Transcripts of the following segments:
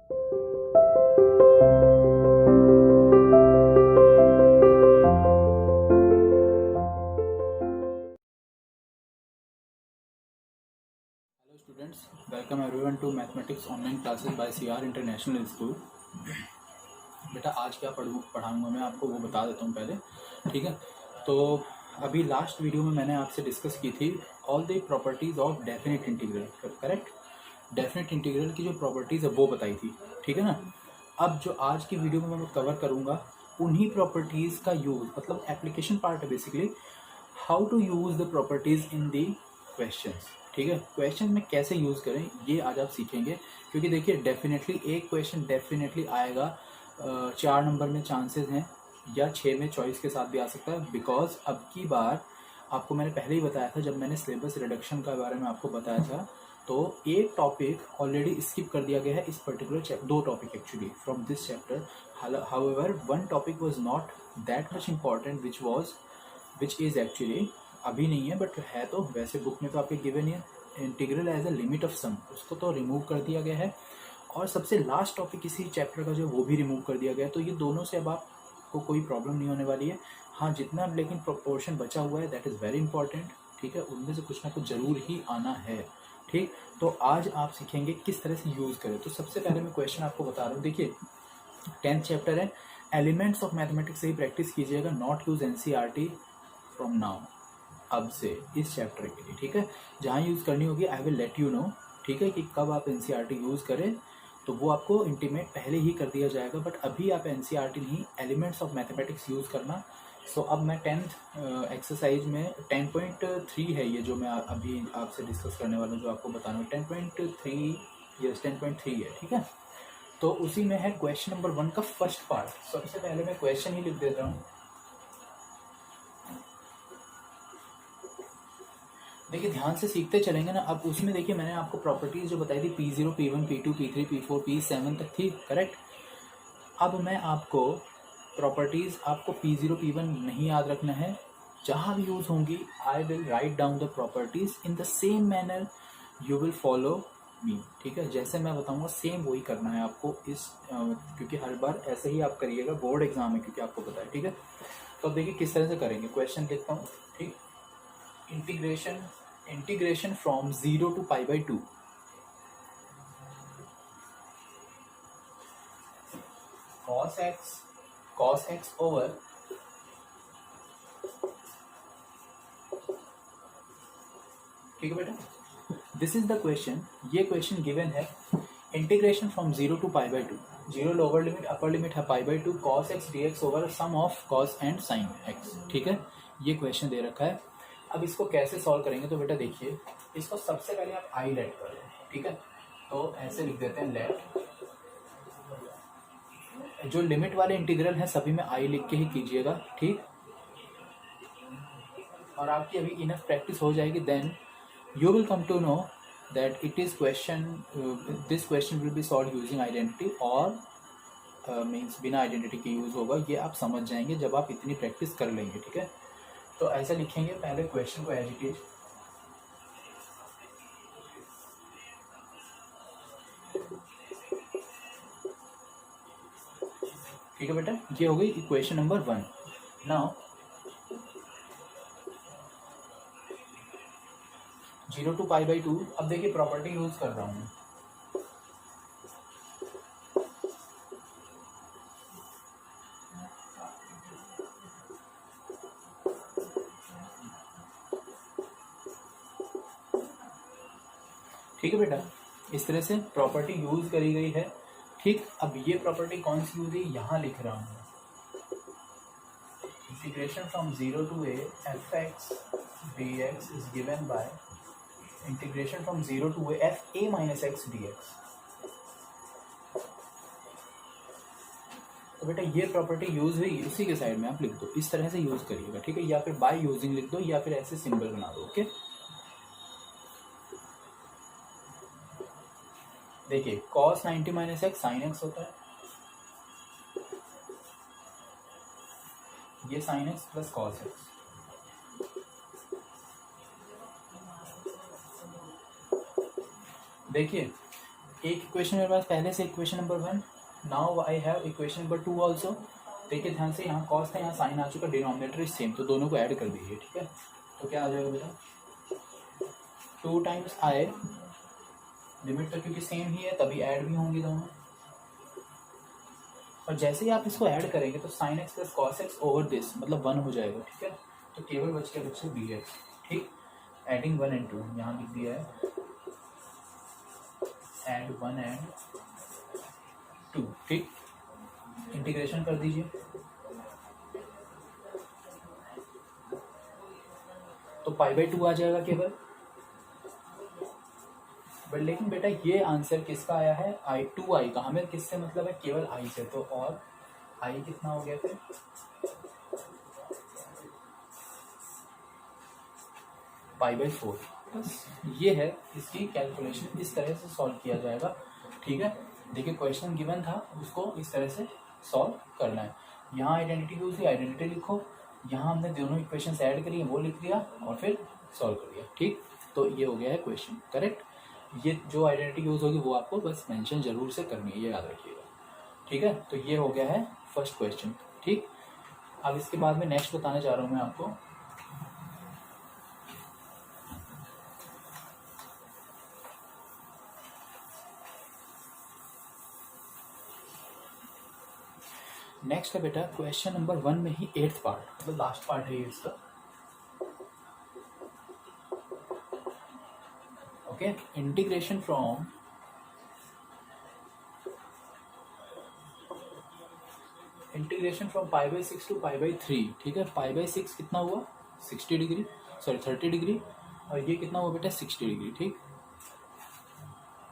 Hello students, welcome everyone to mathematics online classes by CR International School। बेटा आज क्या पढ़ाऊँगा मैं आपको वो बता देता हूँ पहले, ठीक है। तो अभी लास्ट वीडियो में मैंने आपसे डिस्कस की थी all the properties of definite integral, correct. Definite integral की जो प्रॉपर्टीज़ है वो बताई थी, ठीक है ना। अब जो आज की वीडियो में मैं कवर करूँगा उन्हीं प्रॉपर्टीज़ का यूज़, मतलब एप्लीकेशन पार्ट है basically, how to use the properties in the questions, ठीक है। क्वेश्चन में कैसे यूज़ करें ये आज आप सीखेंगे, क्योंकि देखिए डेफिनेटली एक क्वेश्चन डेफिनेटली आएगा 4 नंबर में चांसेस हैं, या 6 में चॉइस के साथ भी आ सकता है। बिकॉज अब की बार आपको मैंने पहले ही बताया था जब मैंने सिलेबस रिडक्शन का बारे में आपको बताया था, तो एक टॉपिक ऑलरेडी स्किप कर दिया गया है इस particular chapter, 2 topic actually from this chapter. However one topic was not that much important which is actually अभी नहीं है, बट है तो वैसे बुक में तो आपके गिवन है integral as a limit of sum, उसको तो रिमूव कर दिया गया है। और सबसे लास्ट टॉपिक इसी चैप्टर का जो वो भी रिमूव कर दिया गया है। तो ये दोनों से अब आपको कोई प्रॉब्लम नहीं होने वाली है। हाँ, जितना लेकिन प्रोपोर्शन बचा हुआ है दैट इज़ वेरी इंपॉर्टेंट, ठीक है। उनमें से कुछ ना कुछ ज़रूर ही आना है, ठीक। तो आज आप सीखेंगे किस तरह से यूज़ करें। तो सबसे पहले मैं क्वेश्चन आपको बता रहा हूँ। देखिए 10th चैप्टर है, एलिमेंट्स ऑफ मैथमेटिक्स से ही प्रैक्टिस कीजिएगा, not use NCERT from now, अब से इस चैप्टर के लिए, ठीक है। जहाँ यूज़ करनी होगी I will let you know, ठीक है, कि कब आप NCERT यूज़ करें, तो वो आपको इंटीमेट पहले ही कर दिया जाएगा। बट अभी आप NCERT नहीं, एलिमेंट्स ऑफ मैथमेटिक्स यूज़ करना। सो अब मैं 10th एक्सरसाइज में 10.3 है ये जो मैं अभी आपसे डिस्कस करने वाला हूँ, जो आपको बताना हूँ 10.3, यस 10.3 है, ठीक है। तो उसी में है क्वेश्चन नंबर 1 का फर्स्ट पार्ट। सबसे पहले मैं क्वेश्चन ही लिख देता हूँ। देखिए ध्यान से सीखते चलेंगे ना। अब उसमें देखिए मैंने आपको प्रॉपर्टीज जो बताई थी P0, P1, P2, P3, P4, P7 तक थी, करेक्ट। अब मैं आपको प्रॉपर्टीज, आपको P0, P1 नहीं याद रखना है, जहाँ भी यूज होंगी I will write down the properties in the same manner you will follow me, ठीक है। जैसे मैं बताऊंगा सेम वही करना है आपको इस क्योंकि हर बार ऐसे ही आप करिएगा, बोर्ड एग्जाम है क्योंकि आपको पता है, ठीक है। तो अब देखिए किस तरह से करेंगे। क्वेश्चन लिखता हूँ, ठीक। Integration from 0 to π/2 cos x over, ठीक है बेटा, दिस इज द क्वेश्चन। ये क्वेश्चन गिवन है, integration from 0 to π/2, 0 lower limit, upper limit है π/2, cos x dx over sum of cos and sin x, ठीक है। ये क्वेश्चन दे रखा है। अब इसको कैसे सॉल्व करेंगे, तो बेटा देखिए इसको सबसे पहले आप आई लेट कर लें, ठीक है। तो ऐसे लिख देते हैं लेट, जो लिमिट वाले इंटीग्रल है सभी में आई लिख के ही कीजिएगा, ठीक। और आपकी अभी इनफ प्रैक्टिस हो जाएगी, then you will come to know that it is this question will be solved using identity और means बिना आइडेंटिटी के यूज होगा। ये आप समझ जाएंगे जब आप इतनी प्रैक्टिस कर लेंगे, ठीक है। तो ऐसा लिखेंगे पहले क्वेश्चन को एज इट इज, ठीक है बेटा। ये हो गई इक्वेशन नंबर 1। नाउ 0 to π/2, अब देखिए प्रॉपर्टी यूज कर रहा हूँ। ठीक है बेटा, इस तरह से प्रॉपर्टी यूज करी गई है, ठीक। अब ये प्रॉपर्टी कौन सी यूज है यहाँ लिख रहा हूँ, integration from 0 to a f(x) dx is given by integration from 0 to a f(a - x) dx। तो बेटा ये प्रॉपर्टी यूज हुई, उसी के साइड में आप लिख दो, इस तरह से यूज करिएगा, ठीक है। या फिर बाय यूजिंग लिख दो, या फिर ऐसे सिंबल बना दो, ओके। देखिए cos 90 - x sin x होता है, ये sin x plus cos x। देखिए एक इक्वेशन मेरे पास पहले से equation number 1, now I have equation number 2 also. देखिए ध्यान से, यहाँ कॉस था, यहाँ साइन आ चुका, डिनोमिनेटर इज सेम, तो दोनों को ऐड कर दीजिए। ठीक है, तो क्या आ जाएगा बेटा, 2 टाइम्स आई, लिमिट तो क्योंकि सेम ही है तभी ऐड भी होंगी दोनों, और जैसे ही आप इसको ऐड करेंगे तो sine x plus cos x over this मतलब 1 हो जाएगा। ठीक है, तो केवल बच गया बच्चे बी एक्स। ठीक, एडिंग 1 एंड 2 यहाँ लिख दिया है, एड 1 एंड 2। ठीक, इंटीग्रेशन कर दीजिए, तो पाई बाई 2 आ जाएगा केवल। बट लेकिन बेटा ये आंसर किसका आया है, आई 2i का, हमें किससे मतलब है, केवल i से, तो और i कितना हो गया फिर, पाई बाई 4। बस ये है इसकी कैलकुलेशन, इस तरह से सॉल्व किया जाएगा। ठीक है, देखिए क्वेश्चन गिवन था, उसको इस तरह से सॉल्व करना है। यहाँ आइडेंटिटी यूज हुई, आइडेंटिटी लिखो, यहाँ हमने दोनों इक्वेशंस ऐड करी है वो लिख दिया और फिर सॉल्व कर दिया। ठीक, तो ये हो गया है क्वेश्चन करेक्ट। ये जो आइडेंटिटी यूज होगी वो आपको बस मेंशन जरूर से करनी है, ये याद रखिएगा। ठीक है, तो ये हो गया है फर्स्ट क्वेश्चन। ठीक, अब इसके बाद में नेक्स्ट बताने जा रहा हूँ मैं आपको। नेक्स्ट है बेटा क्वेश्चन नंबर 1 में ही 8th पार्ट, मतलब लास्ट पार्ट है ये इसका। Okay, integration from pi by 6 to pi by 3। ठीक है, पाई बाई 6 कितना हुआ, 60 डिग्री, सॉरी 30 डिग्री, और ये कितना हुआ बेटा 60 डिग्री। ठीक,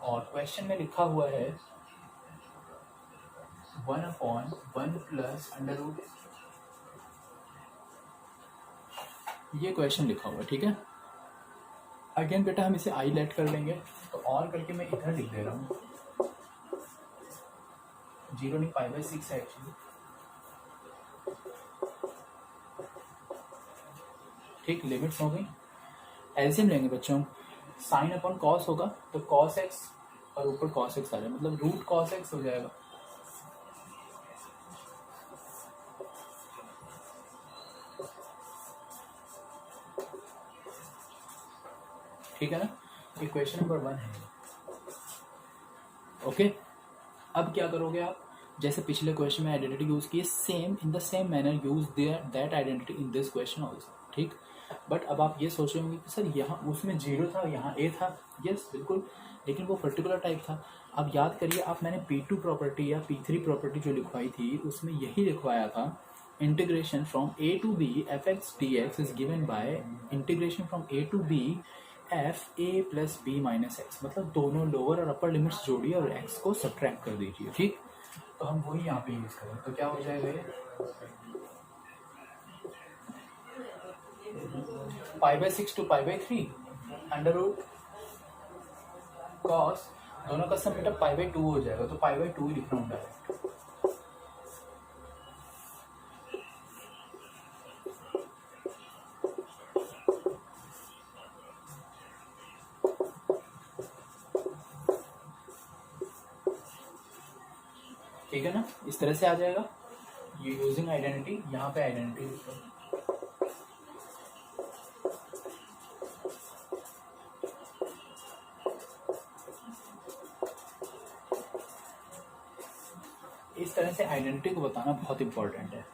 और क्वेश्चन में लिखा हुआ है 1/1 प्लस अंडर रूट, ये क्वेश्चन लिखा हुआ है। ठीक है, अगेन बेटा हम इसे आई लेट कर लेंगे, तो और करके मैं इधर लिख दे रहा हूँ, 0 नहीं पाई बाई 6 है एक्चुअली। ठीक, लिमिट्स हो गई, एलसीएम लेंगे बच्चों, साइन अपॉन कॉस होगा तो कॉस एक्स और ऊपर कॉस एक्स आ जाए, मतलब रूट कॉस एक्स हो जाएगा। ठीक है ना, इक्वेशन नंबर 1 है। ओके, अब क्या करोगे आप, जैसे पिछले क्वेश्चन में आइडेंटिटी यूज की, same in the same manner use that identity in this question also. ठीक, बट अब आप ये सोच रहे होंगे कि सर यहाँ उसमें 0 था यहाँ a था, यस बिल्कुल, लेकिन वो पर्टिकुलर टाइप था। अब याद करिए आप, मैंने P2 प्रॉपर्टी या P3 प्रॉपर्टी जो लिखवाई थी उसमें यही लिखवाया था, integration from a to b f x d x is given by integration from a to b f a plus b minus x, मतलब दोनों लोअर और अपर लिमिट्स जोड़िए और एक्स को सब्ट्रैक्ट कर दीजिए। ठीक, तो हम वही यहाँ पे यूज करें, तो क्या हो जाएगा ये pi by 6 to pi by 3 under root cos, दोनों का सम बेटा पाई बाई 2 हो जाएगा, तो पाई बाई 2 ही लिख रहा हूँ डायरेक्ट। ठीक है ना, इस तरह से आ जाएगा, ये यूजिंग आइडेंटिटी, यहाँ पे आइडेंटिटी लिख रहा हूँ। इस तरह से आइडेंटिटी को बताना बहुत इंपॉर्टेंट है।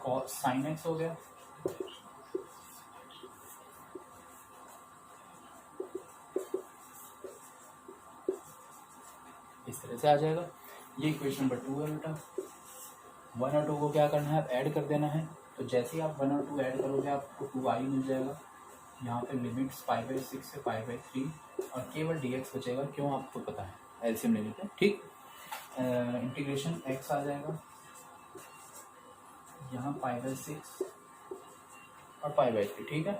कॉस साइन एक्स हो गया, इस तरह से आ जाएगा। ये इक्वेशन नंबर 2 है बेटा, 1 और 2 को क्या करना है, ऐड कर देना है, तो जैसे ही आप 1 और 2 ऐड करोगे आपको 2i मिल जाएगा। यहाँ पे लिमिट्स पाई बाई 6 से पाई बाई 3 और केवल dx बचेगा, क्यों आपको पता है, एलसीएम ले लेते हैं। ठीक, इंटीग्रेशन x आ जाएगा, यहाँ पाई बाई 6 और पाई बाई 3। ठीक है,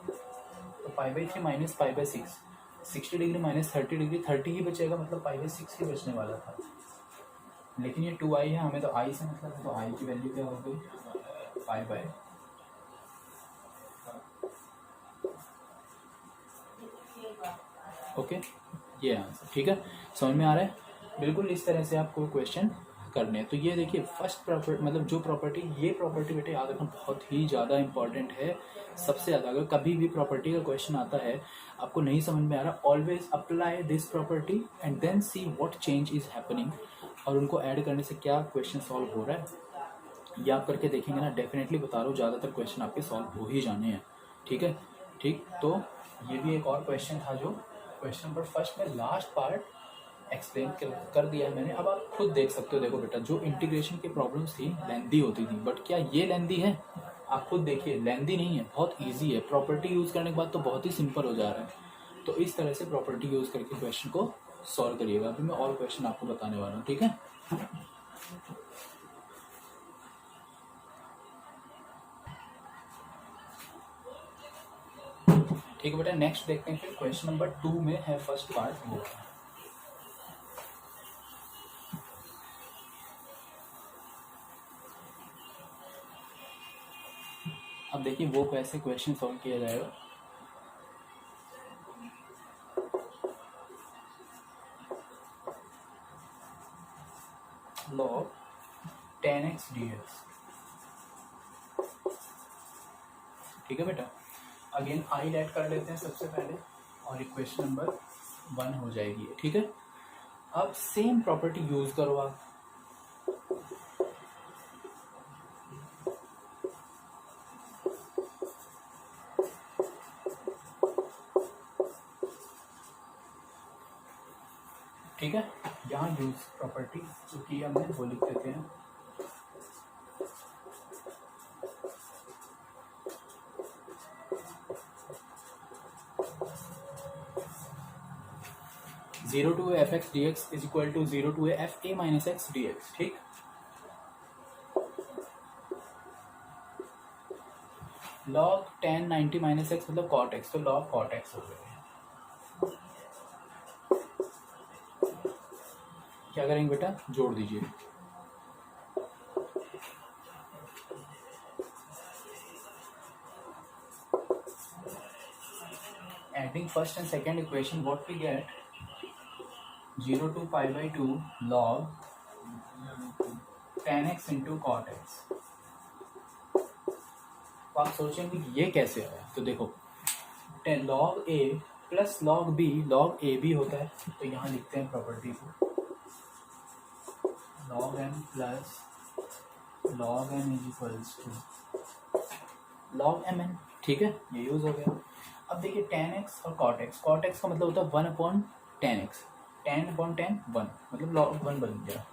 तो पाई by 3 minus pi by 6, 60 degree minus 30 degree, 30 ही बचेगा, मतलब पाई बाई 6 ही बचने वाला था, लेकिन ये 2i है, हमें तो i से मतलब है, तो i की वैल्यू क्या हो गई, पाई बाई ओके, ये आंसर, ठीक है, समझ में आ रहा है। बिल्कुल इस तरह से आपको क्वेश्चन करने हैं। तो ये देखिए फर्स्ट प्रॉपर्टी, मतलब जो प्रॉपर्टी, ये प्रॉपर्टी बेटे याद रखना बहुत ही ज़्यादा इंपॉर्टेंट है, सबसे ज़्यादा। अगर कभी भी प्रॉपर्टी का क्वेश्चन आता है, आपको नहीं समझ में आ रहा, always apply this property and then see what change is happening, और उनको ऐड करने से क्या क्वेश्चन सॉल्व हो रहा है ये आप करके देखेंगे ना, डेफिनेटली बता रहा हूँ ज़्यादातर क्वेश्चन आपके सॉल्व हो ही जाने हैं, ठीक है। ठीक, तो ये भी एक और क्वेश्चन था जो क्वेश्चन नंबर फर्स्ट में लास्ट पार्ट एक्सप्लेन कर दिया है मैंने। अब आप खुद देख सकते हो, देखो बेटा जो इंटीग्रेशन की प्रॉब्लम्स थी लेंदी होती थी, बट क्या ये लेंदी है? आप खुद देखिए, लेंदी नहीं है, बहुत ईजी है। प्रॉपर्टी यूज़ करने के बाद तो बहुत ही सिंपल हो जा रहा है। तो इस तरह से प्रॉपर्टी यूज़ करके क्वेश्चन को सॉल्व करिएगा। अभी मैं और क्वेश्चन आपको बताने वाला हूँ, ठीक है। ठीक है बेटा, नेक्स्ट देखते हैं फिर क्वेश्चन नंबर 2 में है फर्स्ट पार्ट वो। अब देखिए वो कैसे क्वेश्चन सॉल्व किया जाएगा। log 10x dx, ठीक है बेटा। अगेन आई ऐड कर लेते हैं सबसे पहले, और इक्वेशन नंबर 1 हो जाएगी, ठीक है। अब सेम प्रॉपर्टी यूज करो आप, ठीक है। यहाँ यूज प्रॉपर्टी जो की हमने वो लिख देते हैं, zero to f x d x is equal to zero to f a minus x d x, ठीक। log 10 90 माइनस एक्स मतलब cot x, तो log cot x हो गया। क्या करेंगे बेटा, जोड़ दीजिए। Adding first and second equation, what we get 0 to pi by 2 log 10x into cot x। तो आप सोचेंगे कि ये कैसे आया, तो देखो log a plus log b, log a b होता है, तो यहाँ लिखते हैं प्रॉपर्टी को log m plus log n is equals to log mn, ठीक है, ये यूज हो गया। अब देखिए 10x और cot x, cot x का मतलब होता है 1/10x, 10/10 1, मतलब log 1 बन गया।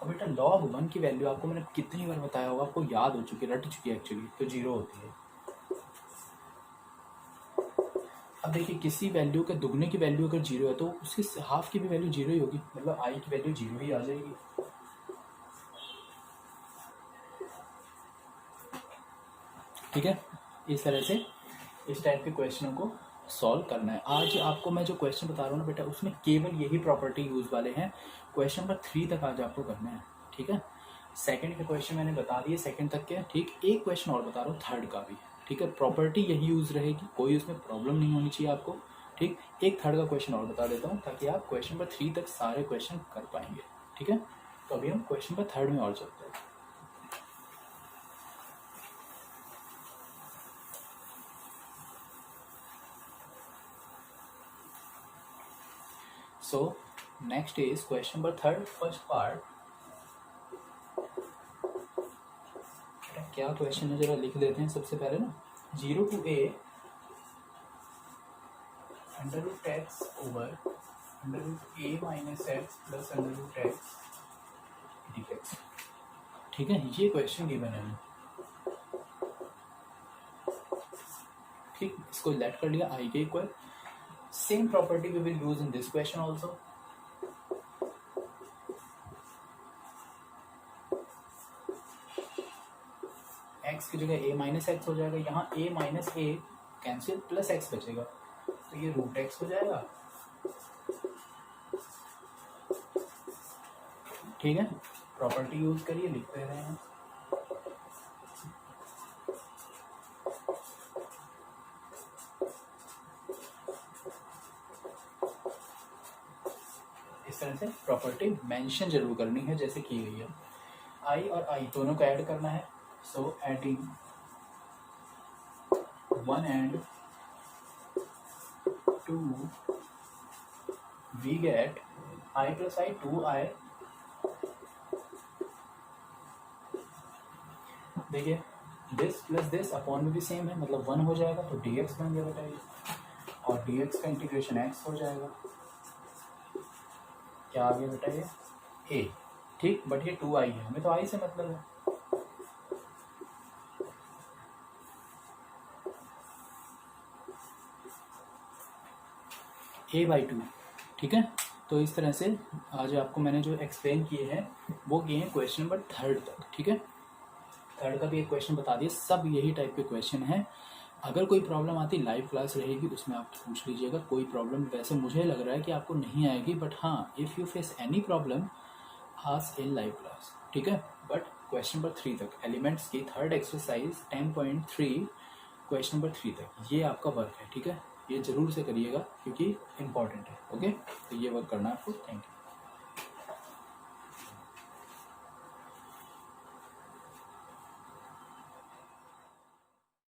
अब बेटा log 1 की वैल्यू आपको मैंने कितनी बार बताया होगा, आपको याद हो चुकी है, रट चुकी है एक्चुअली, तो 0 होती है। अब देखिए किसी वैल्यू के दुगने की वैल्यू अगर 0 है तो उसकी हाफ की भी वैल्यू 0 ही होगी, मतलब i की वैल्यू 0 ही आ जाएगी, ठीक है। इस तरह से इस टाइप के क्वेश्चनों को सॉल्व करना है। आज आपको मैं जो क्वेश्चन बता रहा हूँ ना बेटा, उसमें केवल यही प्रॉपर्टी यूज वाले हैं। क्वेश्चन नंबर 3 तक आज आपको करना है, ठीक है। सेकंड के क्वेश्चन मैंने बता दिए, सेकंड तक के, ठीक। एक क्वेश्चन और बता रहा हूँ थर्ड का भी, ठीक है। प्रॉपर्टी यही यूज रहेगी, कोई उसमें प्रॉब्लम नहीं होनी चाहिए आपको, ठीक। एक थर्ड का क्वेश्चन और बता देता हूँ ताकि आप क्वेश्चन नंबर 3 तक सारे क्वेश्चन कर पाएंगे, ठीक है। तो अभी हम क्वेश्चन नंबर 3 में और चलते हैं। So next is question number 3, first part। क्या क्वेश्चन है जरा लिख देते हैं सबसे पहले ना, 0 to a under root x over under root a minus x plus under root x dx, ठीक है। ये क्वेश्चन गिवन है, ठीक। इसको लेट कर लिया i के equal. Same property we will use in this question also. x की जगह a माइनस एक्स हो जाएगा, यहाँ a minus A cancel, plus x बचेगा, तो ये रूट एक्स हो जाएगा, ठीक है। प्रॉपर्टी यूज करिए, लिखते रहे हैं। से प्रॉपर्टी मेंशन जरूर करनी है जैसे की गई है। आई और आई दोनों को ऐड करना है, so adding one and two we get i plus i 2i। देखिए दिस प्लस दिस अपॉन में भी सेम है, मतलब 1 हो जाएगा तो dx बन गया बेटा ये, और dx का इंटीग्रेशन x हो जाएगा। क्या आ गया बेटा ये a, ठीक। बट ये 2i है, हमें तो i से मतलब है। a/2, ठीक है। तो इस तरह से आज आपको मैंने जो एक्सप्लेन किए हैं वो किए हैं क्वेश्चन नंबर 3 तक, ठीक है। 3 का भी एक क्वेश्चन बता दिए, सब यही टाइप के क्वेश्चन हैं। अगर कोई प्रॉब्लम आती लाइव क्लास रहेगी उसमें आप पूछ लीजिएगा। कोई प्रॉब्लम वैसे मुझे लग रहा है कि आपको नहीं आएगी, बट हाँ if you face any problem ask in live class, ठीक है। बट क्वेश्चन नंबर 3 तक एलिमेंट्स की 3rd एक्सरसाइज 10.3 क्वेश्चन नंबर 3 तक ये आपका वर्क है, ठीक है। ये जरूर से करिएगा क्योंकि इम्पॉर्टेंट है, ओके। तो ये वर्क करना है आपको। Thank you.